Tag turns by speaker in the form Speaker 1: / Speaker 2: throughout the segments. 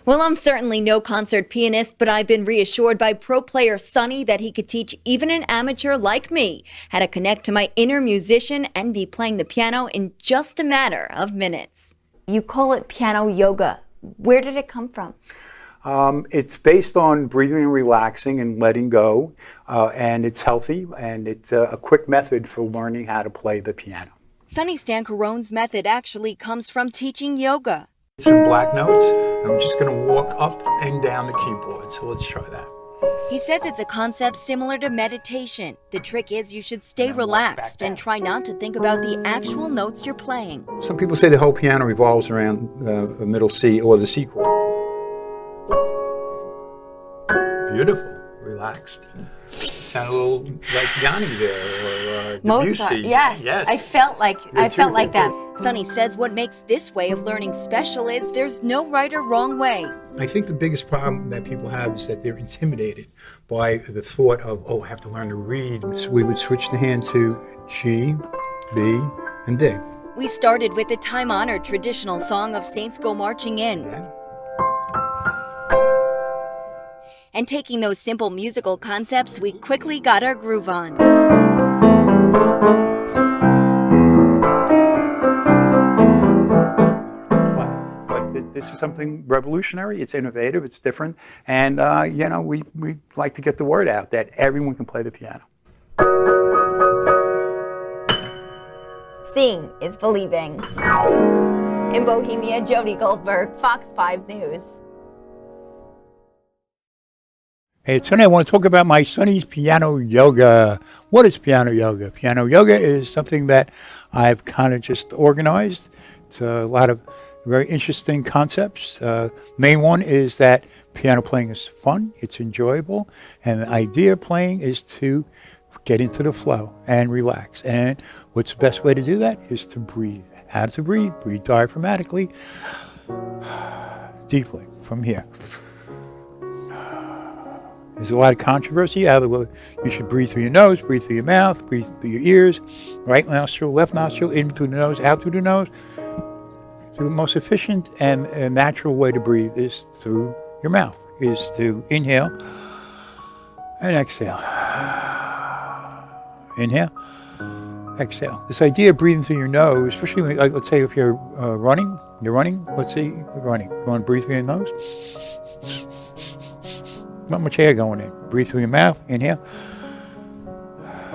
Speaker 1: Well, I'm certainly no concert pianist, but I've been reassured by pro player Sonny that he could teach even an amateur like me how to connect to my inner musician and be playing the piano in just a matter of minutes. You call it piano yoga. Where did it come from?
Speaker 2: It's based on breathing and relaxing and letting go, and it's healthy, and it's a quick method for learning how to play the piano.
Speaker 1: Sonny Stancarone's method actually comes from teaching yoga.
Speaker 2: Some black notes. I'm just going to walk up and down the keyboard, so let's try that.
Speaker 1: He says it's a concept similar to meditation. The trick is you should stay relaxed and try not to think about the actual notes you're playing.
Speaker 2: Some people say the whole piano revolves around the middle C or the C chord. Beautiful, relaxed. Sound a little like Yanni there, or Debussy.
Speaker 1: Mozart, yes. I felt like that. Sonny says what makes this way of learning special is there's no right or wrong way.
Speaker 2: I think the biggest problem that people have is that they're intimidated by the thought of, oh, I have to learn to read. So we would switch the hand to G, B, and D.
Speaker 1: We started with the time-honored traditional song of Saints Go Marching In.
Speaker 2: Yeah.
Speaker 1: And taking those simple musical concepts, we quickly got our groove on.
Speaker 2: But this is something revolutionary. It's innovative. It's different. And, we like to get the word out that everyone can play the piano.
Speaker 1: Seeing is believing. In Bohemia, Jody Goldberg, Fox 5 News.
Speaker 2: Hey, it's Sonny. I want to talk about my Sonny's Piano Yoga. What is piano yoga? Piano yoga is something that I've kind of just organized. It's a lot of very interesting concepts. Main one is that piano playing is fun, it's enjoyable, and the idea of playing is to get into the flow and relax. And what's the best way to do that is to breathe. How to breathe? Breathe diaphragmatically, deeply from here. There's a lot of controversy. Either you should breathe through your nose, breathe through your mouth, breathe through your ears, right nostril, left nostril, in through the nose, out through the nose. The most efficient and natural way to breathe is through your mouth, is to inhale and exhale. Inhale, exhale. This idea of breathing through your nose, especially, let's say if you're running, let's say you're running. You want to breathe through your nose? Not much air going in. Breathe through your mouth, inhale.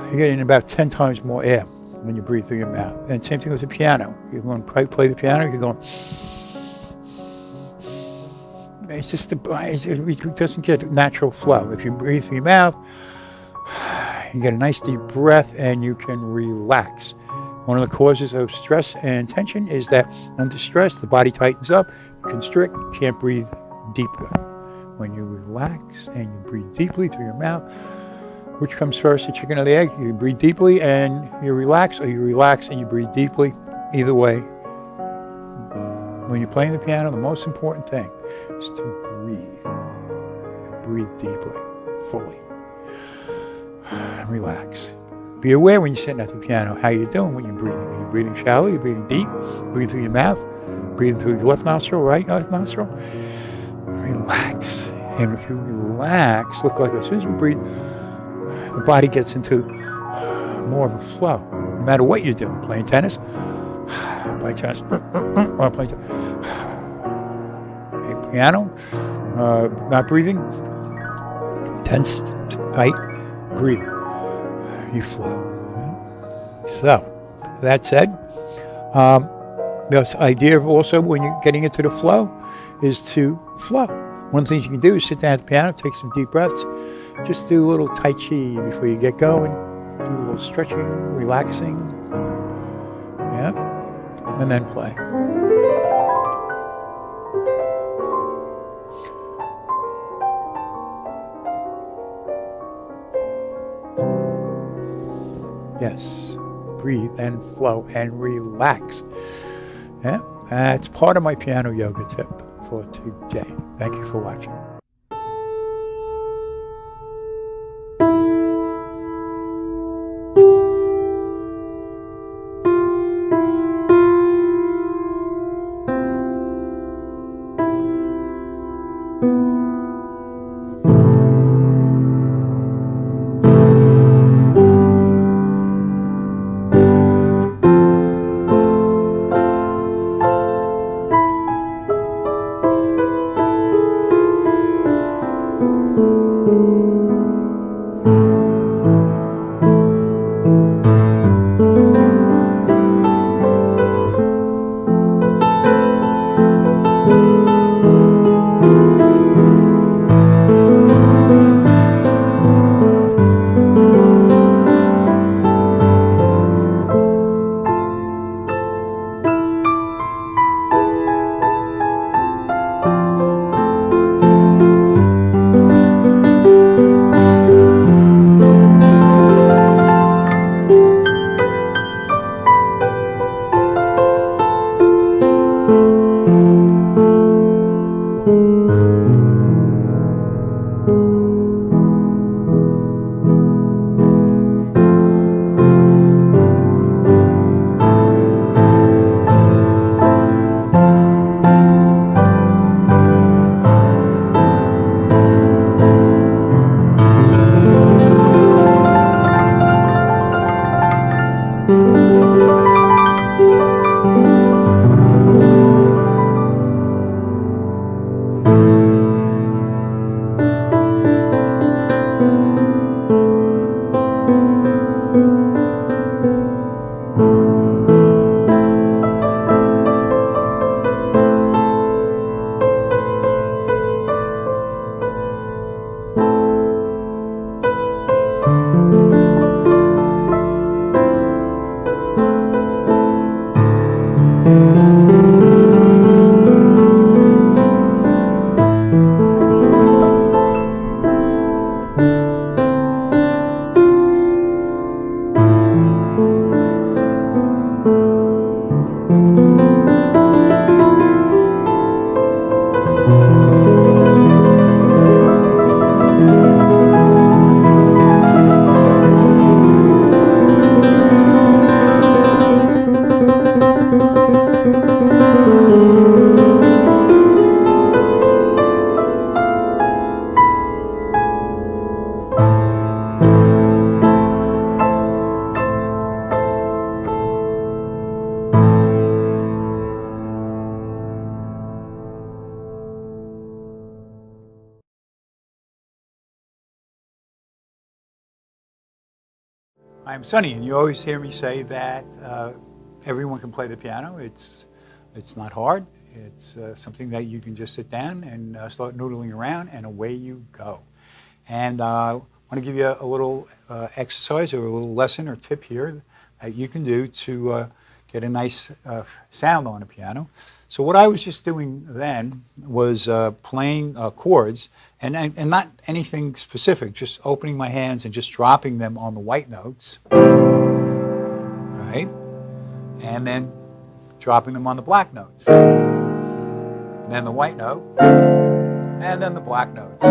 Speaker 2: You're getting about 10 times more air when you breathe through your mouth. And same thing with the piano. You're going to play the piano, you're going... It's just, it doesn't get natural flow. If you breathe through your mouth, you get a nice deep breath and you can relax. One of the causes of stress and tension is that under stress, the body tightens up, constrict, can't breathe deeper. When you relax and you breathe deeply through your mouth, which comes first, the chicken or the egg? You breathe deeply and you relax, or you relax and you breathe deeply. Either way, when you're playing the piano, the most important thing is to breathe. Breathe deeply, fully, and relax. Be aware when you're sitting at the piano, how you're doing when you're breathing. Are you breathing shallow? Are you breathing deep? Breathing through your mouth? Breathing through your left nostril, right nostril? Relax. And if you relax, look like as soon as you breathe, the body gets into more of a flow. No matter what you're doing, playing tennis, playing tennis, or playing piano, not breathing, tense, tight, breathing, you flow. So, that said, this idea of also when you're getting into the flow is to flow. One of the things you can do is sit down at the piano, take some deep breaths, just do a little Tai Chi before you get going, do a little stretching, relaxing, and then play. Yes, breathe and flow and relax. Yeah, that's part of my piano yoga tip for today. Thank you for watching. I'm Sonny, and you always hear me say that everyone can play the piano. It's not hard. It's something that you can just sit down and start noodling around, and away you go. And I want to give you a little exercise or a little lesson or tip here that you can do to get a nice sound on a piano. So what I was just doing then was playing chords, and not anything specific, just opening my hands and just dropping them on the white notes, right? And then dropping them on the black notes. And then the white note, and then the black notes.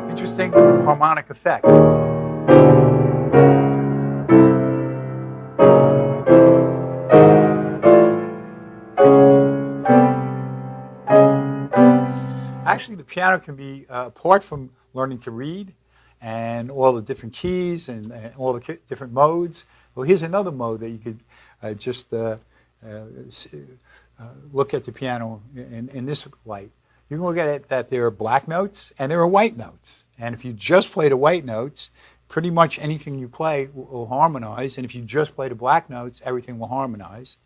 Speaker 2: Interesting harmonic effect. Actually, the piano can be, apart from learning to read and all the different keys and all the different modes, well, here's another mode that you could just look at the piano in this light. You can look at it that there are black notes and there are white notes. And if you just play the white notes, pretty much anything you play will harmonize. And if you just play the black notes, everything will harmonize.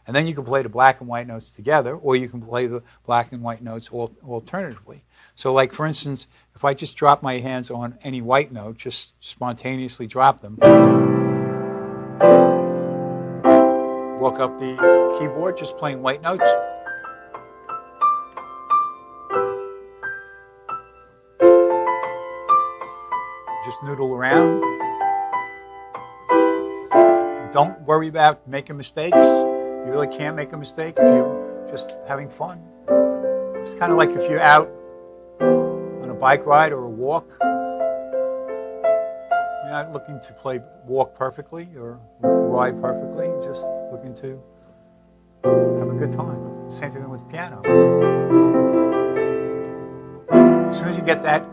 Speaker 2: And then you can play the black and white notes together, or you can play the black and white notes alternatively. So like, for instance, if I just drop my hands on any white note, just spontaneously drop them, walk up the keyboard, just playing white notes. Just noodle around. Don't worry about making mistakes. You really can't make a mistake if you're just having fun. It's kind of like if you're out on a bike ride or a walk. You're not looking to walk perfectly or ride perfectly. You're just looking to have a good time. Same thing with the piano. As soon as you get that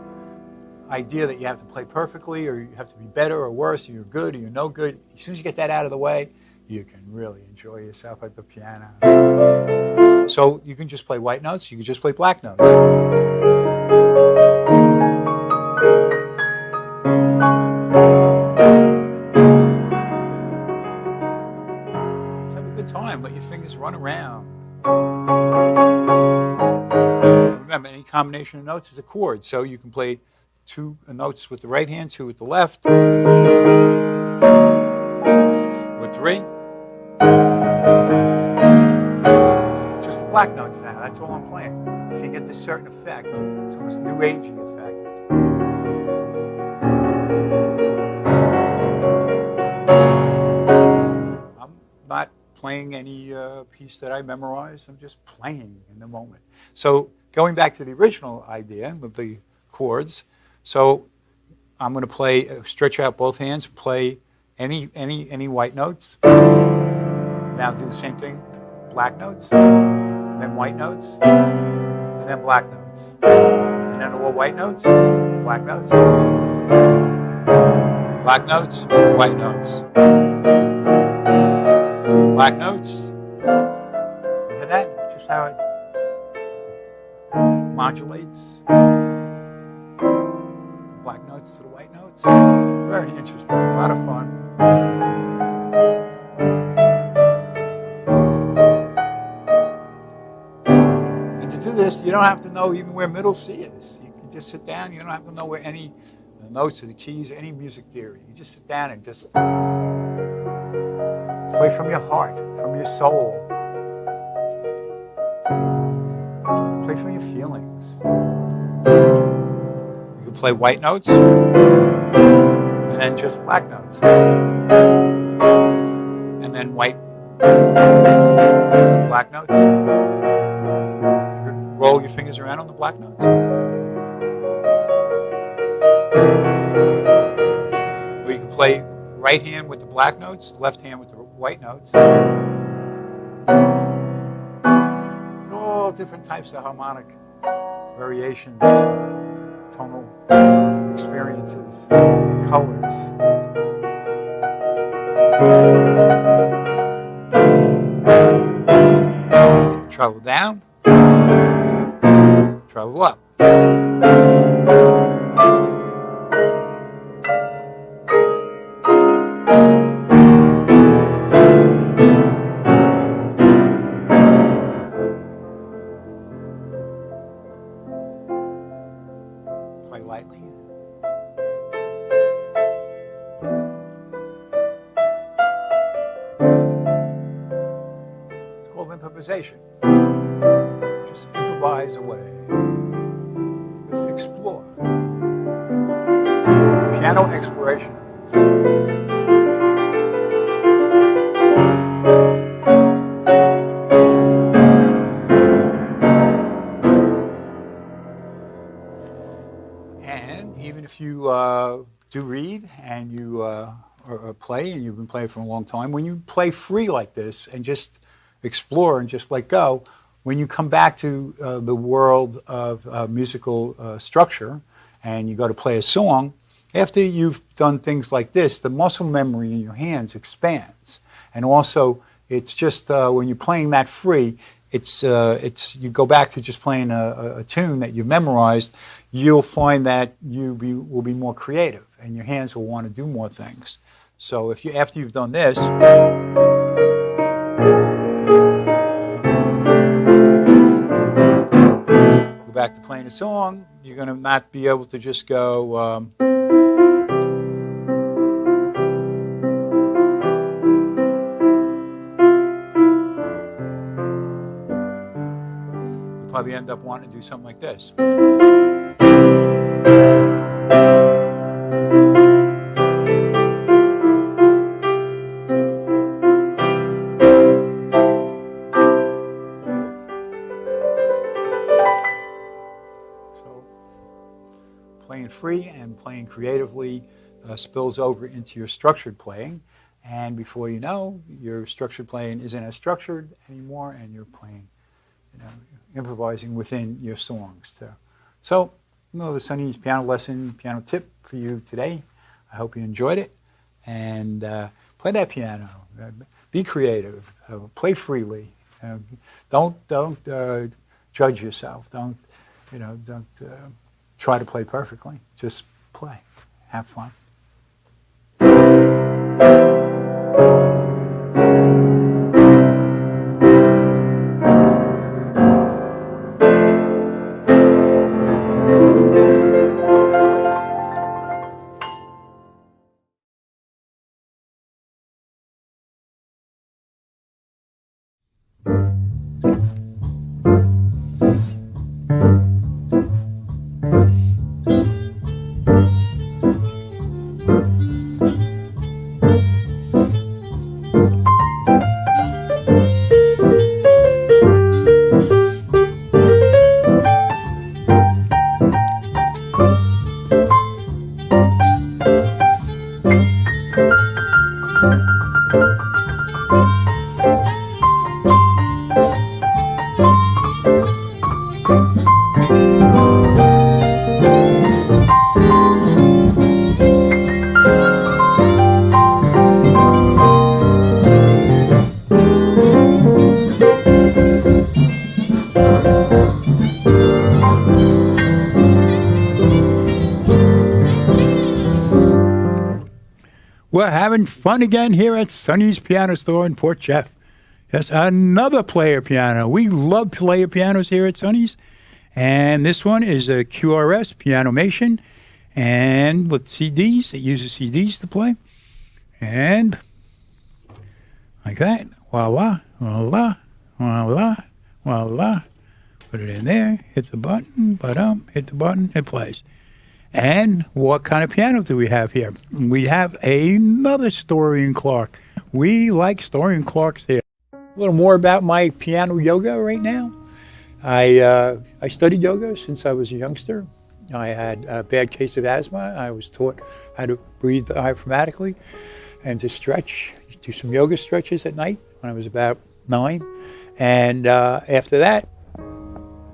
Speaker 2: idea that you have to play perfectly, or you have to be better or worse, or you're good or you're no good, as soon as you get that out of the way, you can really enjoy yourself at the piano. So you can just play white notes, you can just play black notes. Just have a good time, let your fingers run around. Remember, any combination of notes is a chord, so you can play 2 notes with the right hand, 2 with the left, with 3. Just the black notes now, that's all I'm playing. So you get this certain effect. It's almost new agey effect. I'm not playing any piece that I memorized, I'm just playing in the moment. So going back to the original idea of the chords, so I'm going to play, stretch out both hands, play any white notes. Now do the same thing, black notes, then white notes, and then black notes. And then all white notes, black notes, black notes, white notes. Black notes. You hear that? Just how it modulates. Black notes to the white notes. Very interesting. A lot of fun. And to do this, you don't have to know even where middle C is. You can just sit down. You don't have to know where any notes or the keys or any music theory. You just sit down and just play from your heart, from your soul. Play from your feelings. You can play white notes, and then just black notes. And then white, black notes. You can roll your fingers around on the black notes. Or you can play right hand with the black notes, left hand with the white notes. All different types of harmonic variations, tonal experiences, colors. Travel down, travel up. improvisation. Just improvise away. Just explore. Piano exploration. And even if you do read and you or play, and you've been playing for a long time, when you play free like this and just explore and just let go, when you come back to the world of musical structure and you go to play a song, after you've done things like this, the muscle memory in your hands expands. And also, it's just when you're playing that free, it's you go back to just playing a tune that you've memorized, you'll find that will be more creative and your hands will want to do more things. So if you, after you've done this, go back to playing a song, you're going to not be able to just go, you'll probably end up wanting to do something like this. Playing free and playing creatively spills over into your structured playing, and before you know, your structured playing isn't as structured anymore, and you're playing, improvising within your songs too. So, the Sonny's piano lesson, piano tip for you today. I hope you enjoyed it, and play that piano. Be creative. Play freely. Don't judge yourself. Don't try to play perfectly. Just play. Have fun. We're having fun again here at Sonny's Piano Store in Port Jeff. Yes, another player piano. We love player pianos here at Sonny's. And this one is a QRS Pianomation. And with CDs, it uses CDs to play. And like that. Voila, voila, voila, voila. Put it in there, hit the button, hit the button, it plays. And what kind of piano do we have here? We have another Story and Clark. We like Story and Clarks here. A little more about my piano yoga right now. I studied yoga since I was a youngster. I had a bad case of asthma. I was taught how to breathe diaphragmatically and to stretch, do some yoga stretches at night when I was about 9. And after that,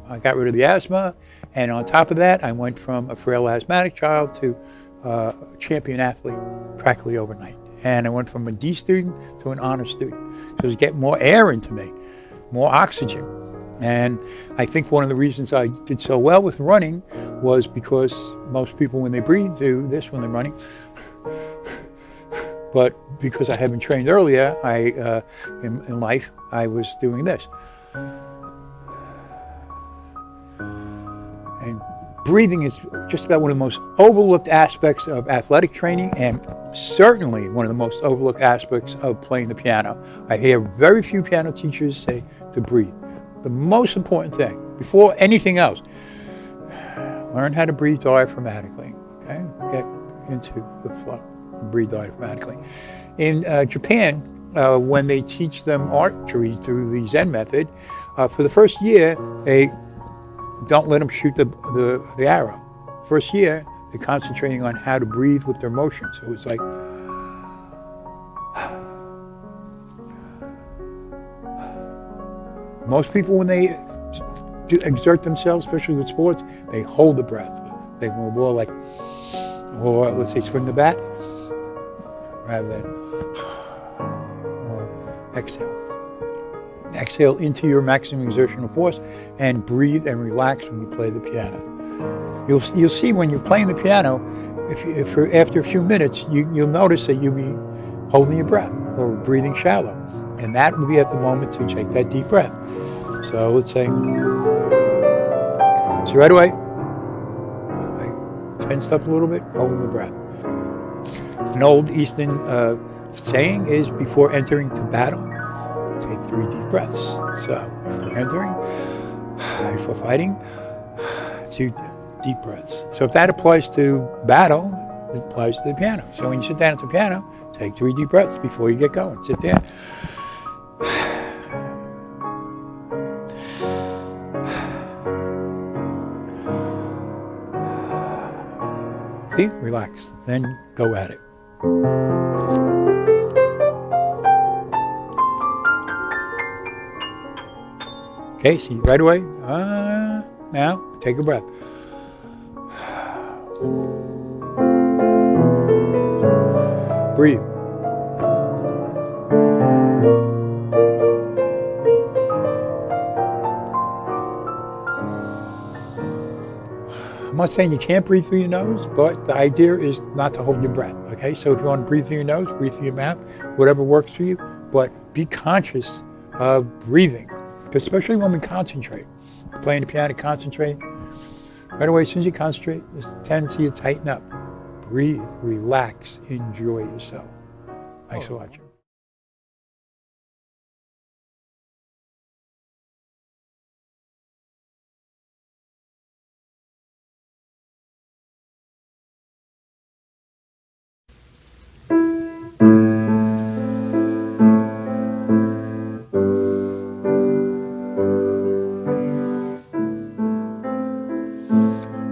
Speaker 2: I got rid of the asthma. And on top of that, I went from a frail asthmatic child to a champion athlete practically overnight. And I went from a D student to an honor student. So it was getting more air into me, more oxygen. And I think one of the reasons I did so well with running was because most people, when they breathe, do this when they're running. But because I had been trained earlier, in life, I was doing this. And breathing is just about one of the most overlooked aspects of athletic training and certainly one of the most overlooked aspects of playing the piano. I hear very few piano teachers say to breathe. The most important thing, before anything else, learn how to breathe diaphragmatically. Okay? Get into the flow. Breathe diaphragmatically. In Japan, when they teach them archery through the Zen method, for the first year, they don't let them shoot the arrow. First year, they're concentrating on how to breathe with their motion. So it's like, most people, when they exert themselves, especially with sports, they hold the breath. They will more like, or let's say swing the bat, rather than or exhale. Exhale into your maximum exertional force and breathe and relax when you play the piano. You'll see when you're playing the piano, if after a few minutes, you'll notice that you'll be holding your breath or breathing shallow. And that will be at the moment to take that deep breath. So let's say, so right away, I tensed up a little bit, holding the breath. An old Eastern saying is, before entering to battle, take 3 deep breaths. So before entering, before fighting, 2 deep breaths. So if that applies to battle, it applies to the piano. So when you sit down at the piano, take 3 deep breaths before you get going. Sit there. See? Relax. Then go at it. Okay, see, right away. Now, take a breath. Breathe. I'm not saying you can't breathe through your nose, but the idea is not to hold your breath, okay? So if you want to breathe through your nose, breathe through your mouth, whatever works for you, but be conscious of breathing, because especially when we concentrate. Playing the piano, concentrate. Right away, as soon as you concentrate, there's a tendency to tighten up. Breathe, relax, enjoy yourself. Thanks for watching.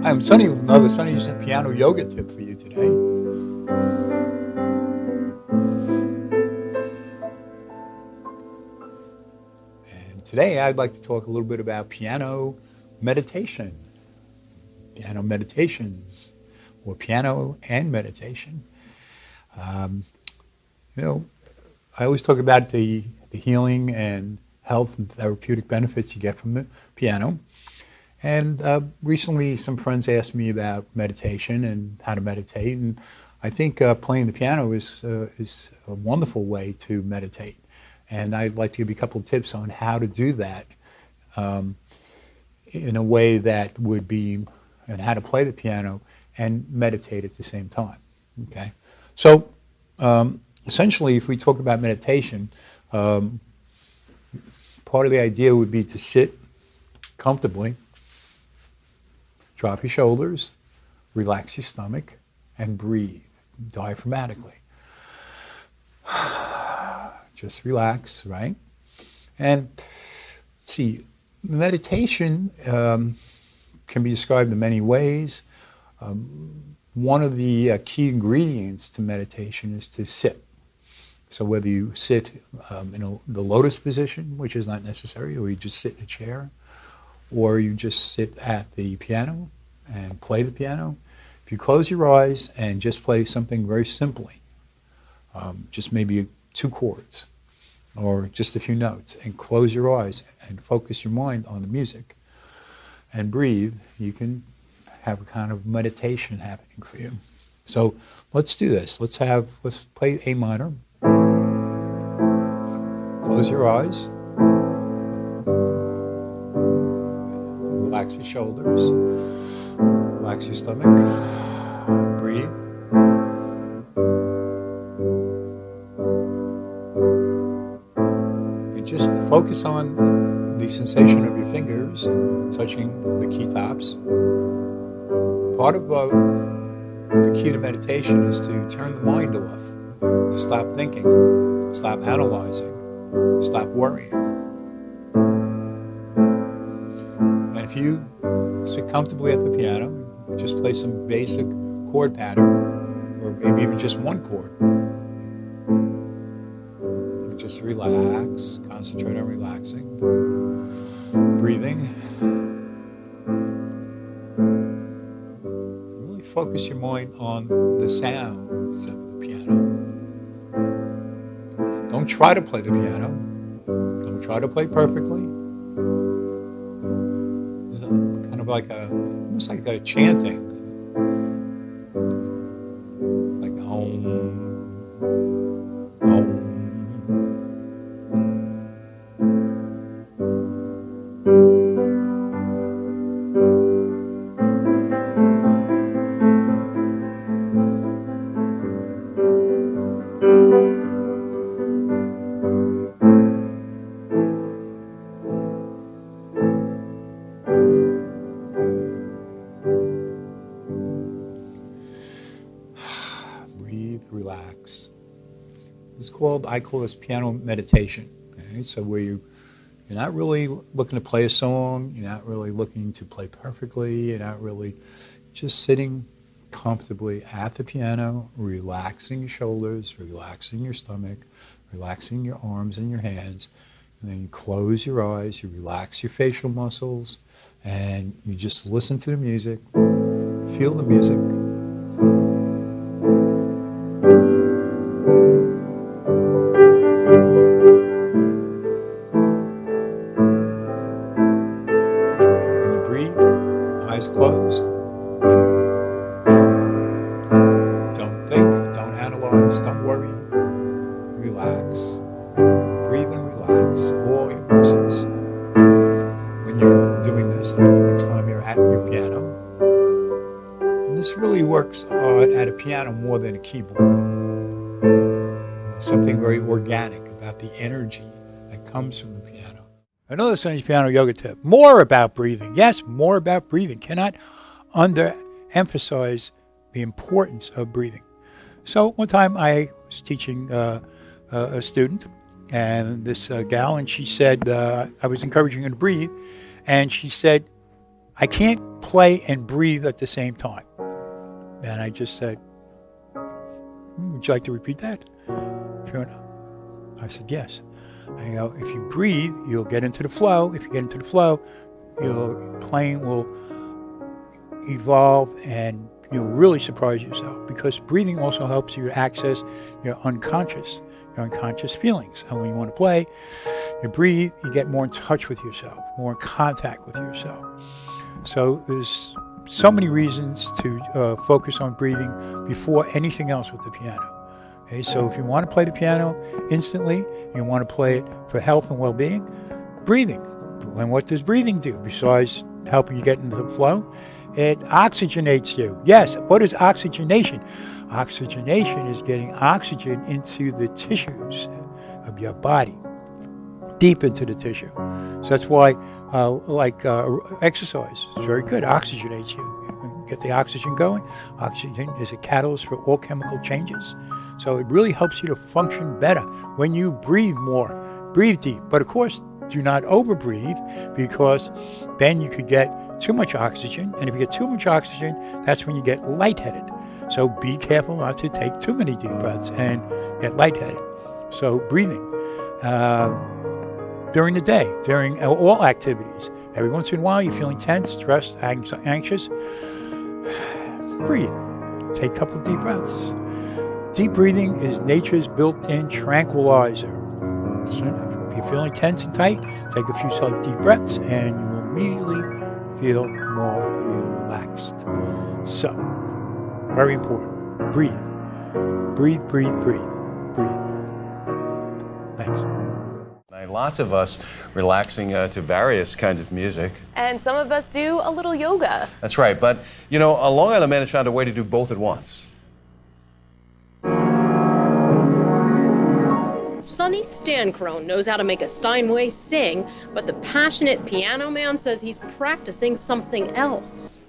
Speaker 2: I'm Sonny with another Sonny's piano yoga tip for you today. And today I'd like to talk a little bit about piano meditation, piano meditations, or piano and meditation. I always talk about the healing and health and therapeutic benefits you get from the piano. And recently some friends asked me about meditation and how to meditate, and I think playing the piano is a wonderful way to meditate. And I'd like to give you a couple of tips on how to do that in a way that would be, and how to play the piano and meditate at the same time. Okay, so essentially, if we talk about meditation, part of the idea would be to sit comfortably, drop your shoulders, relax your stomach, and breathe diaphragmatically. Just relax, right? And let's see, meditation can be described in many ways. One of the key ingredients to meditation is to sit. So whether you sit in the lotus position, which is not necessary, or you just sit in a chair, or you just sit at the piano and play the piano. If you close your eyes and just play something very simply, just maybe 2 chords or just a few notes, and close your eyes and focus your mind on the music and breathe, you can have a kind of meditation happening for you. So let's do this. Let's play A minor. Close your eyes. Relax your shoulders, relax your stomach, breathe. focus on the sensation of your fingers touching the key tops. Part of the key to meditation is to turn the mind off, to stop thinking, stop analyzing, stop worrying. And if you sit comfortably at the piano, just play some basic chord pattern, or maybe even just one chord. Just relax, concentrate on relaxing, breathing. Really focus your mind on the sounds of the piano. Don't try to play the piano. Don't try to play perfectly. Kind of like almost like a chanting, like Om, Om. Relax. I call this piano meditation. Okay? So where you're not really looking to play a song, you're not really looking to play perfectly, you're not really just sitting comfortably at the piano, relaxing your shoulders, relaxing your stomach, relaxing your arms and your hands, and then you close your eyes, you relax your facial muscles, and you just listen to the music, feel the music. Eyes closed. Don't think, don't analyze, don't worry. Relax. Breathe and relax all your muscles. When you're doing this, next time you're at your piano. And this really works at a piano more than a keyboard. Something very organic about the energy that comes from the piano. Another Sonny's Piano Yoga tip. More about breathing. Yes, more about breathing. Cannot underemphasize the importance of breathing. So one time I was teaching a student, and this gal, and she said, I was encouraging her to breathe, and she said, I can't play and breathe at the same time. And I just said, would you like to repeat that? Sure enough. I said, yes. I go, if you breathe, you'll get into the flow. If you get into the flow, your playing will evolve and you'll really surprise yourself, because breathing also helps you to access your unconscious feelings. And when you want to play, you breathe, you get more in touch with yourself, more in contact with yourself. So there's so many reasons to focus on breathing before anything else with the piano. Okay, so if you want to play the piano instantly, you want to play it for health and well-being, breathing. And what does breathing do besides helping you get into the flow? It oxygenates you. Yes, what is oxygenation? Oxygenation is getting oxygen into the tissues of your body, deep into the tissue. So that's why, exercise is very good. Oxygenates you. Get the oxygen going. Oxygen is a catalyst for all chemical changes. So it really helps you to function better when you breathe more. Breathe deep. But of course, do not overbreathe, because then you could get too much oxygen. And if you get too much oxygen, that's when you get lightheaded. So be careful not to take too many deep breaths and get lightheaded. So breathing during the day, during all activities. Every once in a while, you're feeling tense, stressed, anxious. Breathe. Take a couple of deep breaths. Deep breathing is nature's built-in tranquilizer. So if you're feeling tense and tight, take a few deep breaths and you will immediately feel more relaxed. So, very important. Breathe. Breathe, breathe, breathe. Breathe. Thanks.
Speaker 3: Lots of us relaxing to various kinds of music.
Speaker 4: And some of us do a little yoga.
Speaker 3: That's right, but you know, a Long Island man has found a way to do both at once.
Speaker 4: Sonny Stancrone knows how to make a Steinway sing, but the passionate piano man says he's practicing something else.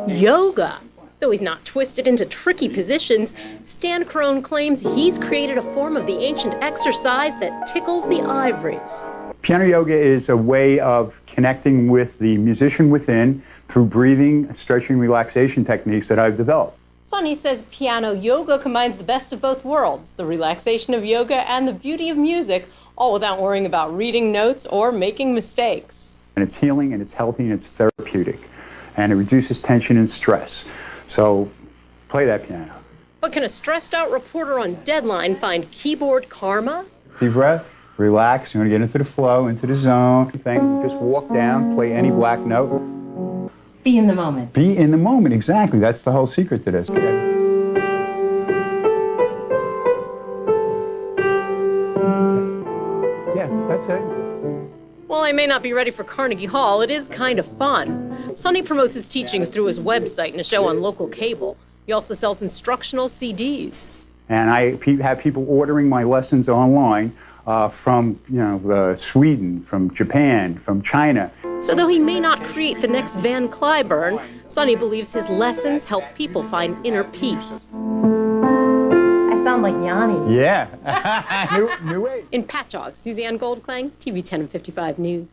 Speaker 4: Yoga. Though he's not twisted into tricky positions, Stancrone claims he's created a form of the ancient exercise that tickles the ivories.
Speaker 5: Piano yoga is a way of connecting with the musician within through breathing, stretching, relaxation techniques that I've developed.
Speaker 4: Sonny says piano yoga combines the best of both worlds, the relaxation of yoga and the beauty of music, all without worrying about reading notes or making mistakes.
Speaker 5: And it's healing, and it's healthy, and it's therapeutic, and it reduces tension and stress. So play that piano.
Speaker 4: But can a stressed out reporter on Deadline find keyboard karma?
Speaker 5: Deep breath, relax, you want to get into the flow, into the zone. Just walk down, play any black note.
Speaker 4: Be in the moment.
Speaker 5: Be in the moment, exactly. That's the whole secret to this. Yeah, that's it.
Speaker 4: While I may not be ready for Carnegie Hall, it is kind of fun. Sonny promotes his teachings through his website and a show on local cable. He also sells instructional CDs.
Speaker 5: And I have people ordering my lessons online from Sweden, from Japan, from China.
Speaker 4: So though he may not create the next Van Cliburn, Sonny believes his lessons help people find inner peace.
Speaker 6: I sound like Yanni.
Speaker 5: Yeah, new way.
Speaker 4: In Patchogue, Suzanne Goldklang, TV 10 and 55 News.